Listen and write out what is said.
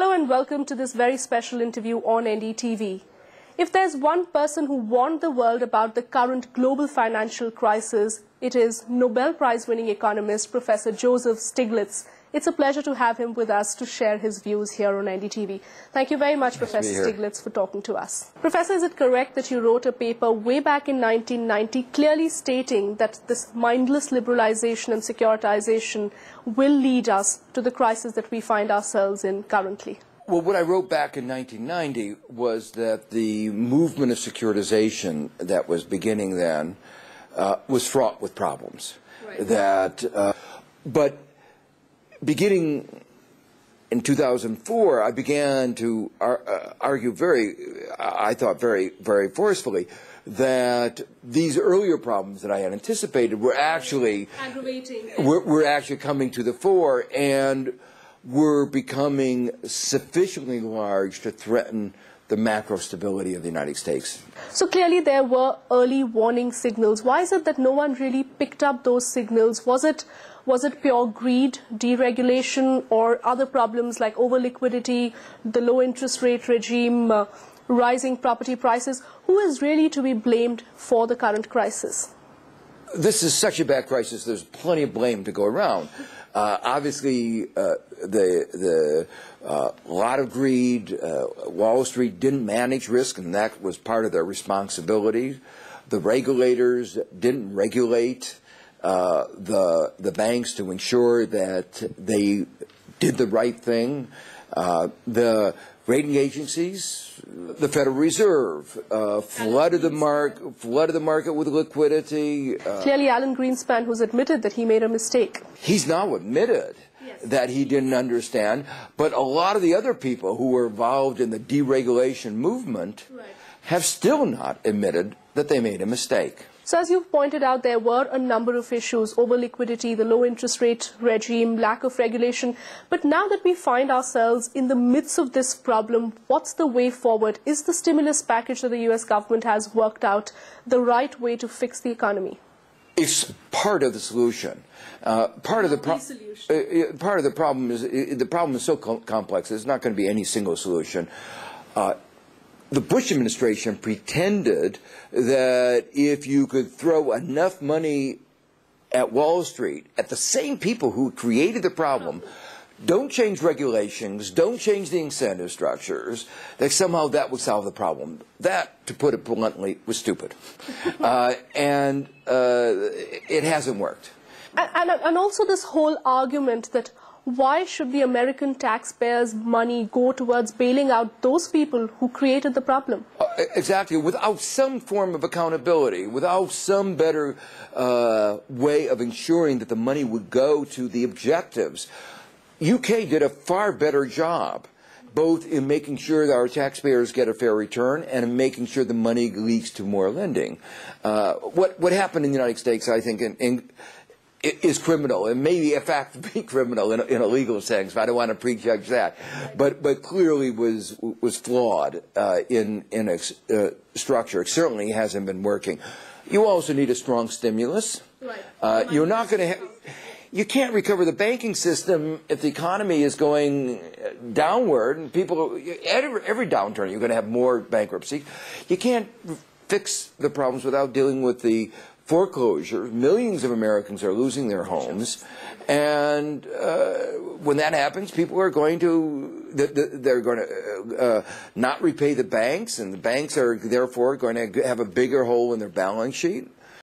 Hello and welcome to this very special interview on NDTV. If there's one person who warned the world about the current global financial crisis, it is Nobel Prize-winning economist Professor Joseph Stiglitz. It's a pleasure to have him with us to share his views here on NDTV. Thank you very much, Professor Stiglitz, for talking to us. Professor, is it correct that you wrote a paper way back in 1990 clearly stating that this mindless liberalization and securitization will lead us to the crisis that we find ourselves in currently? Well, what I wrote back in 1990 was that the movement of securitization that was beginning then was fraught with problems. Right. But beginning in 2004, I began to argue I thought very forcefully that these earlier problems that I had anticipated were actually aggravating. Were actually coming to the fore and were becoming sufficiently large to threaten the macro stability of the United States. So clearly there were early warning signals. Why is it that no one really picked up those signals? Was it pure greed, deregulation, or other problems like over-liquidity, the low interest rate regime, rising property prices? Who is really to be blamed for the current crisis? This is such a bad crisis, there's plenty of blame to go around. Obviously, a lot of greed. Wall Street didn't manage risk, and that was part of their responsibility. The regulators didn't regulate the banks to ensure that they did the right thing. The rating agencies, the Federal Reserve, flooded the market with liquidity. Clearly, Alan Greenspan, who's admitted that he made a mistake. He's now admitted that he didn't understand, but a lot of the other people who were involved in the deregulation movement have still not admitted that they made a mistake. So as you've pointed out, there were a number of issues: over-liquidity, the low interest rate regime, lack of regulation. But now that we find ourselves in the midst of this problem, what's the way forward? Is the stimulus package that the US government has worked out the right way to fix the economy? It's part of the solution. Part of the problem is the problem is so complex. There's not going to be any single solution. The Bush administration pretended that if you could throw enough money at Wall Street, at the same people who created the problem, don't change regulations, don't change the incentive structures, that somehow that would solve the problem. That, to put it bluntly, was stupid. And it hasn't worked. And also this whole argument that why should the American taxpayers' money go towards bailing out those people who created the problem? Exactly. Without some form of accountability, without some better way of ensuring that the money would go to the objectives, UK did a far better job, both in making sure that our taxpayers get a fair return and in making sure the money leaks to more lending. What happened in the United States, I think, is criminal, and maybe in fact be criminal in a legal sense. I don't want to prejudge that, but clearly was flawed in its structure. It certainly hasn't been working. You also need a strong stimulus. Right. You're not going to. You can't recover the banking system if the economy is going downward, and every downturn you're going to have more bankruptcy. You can't fix the problems without dealing with the foreclosure. Millions of Americans are losing their homes, and when that happens, people are going to not repay the banks, and the banks are therefore going to have a bigger hole in their balance sheet.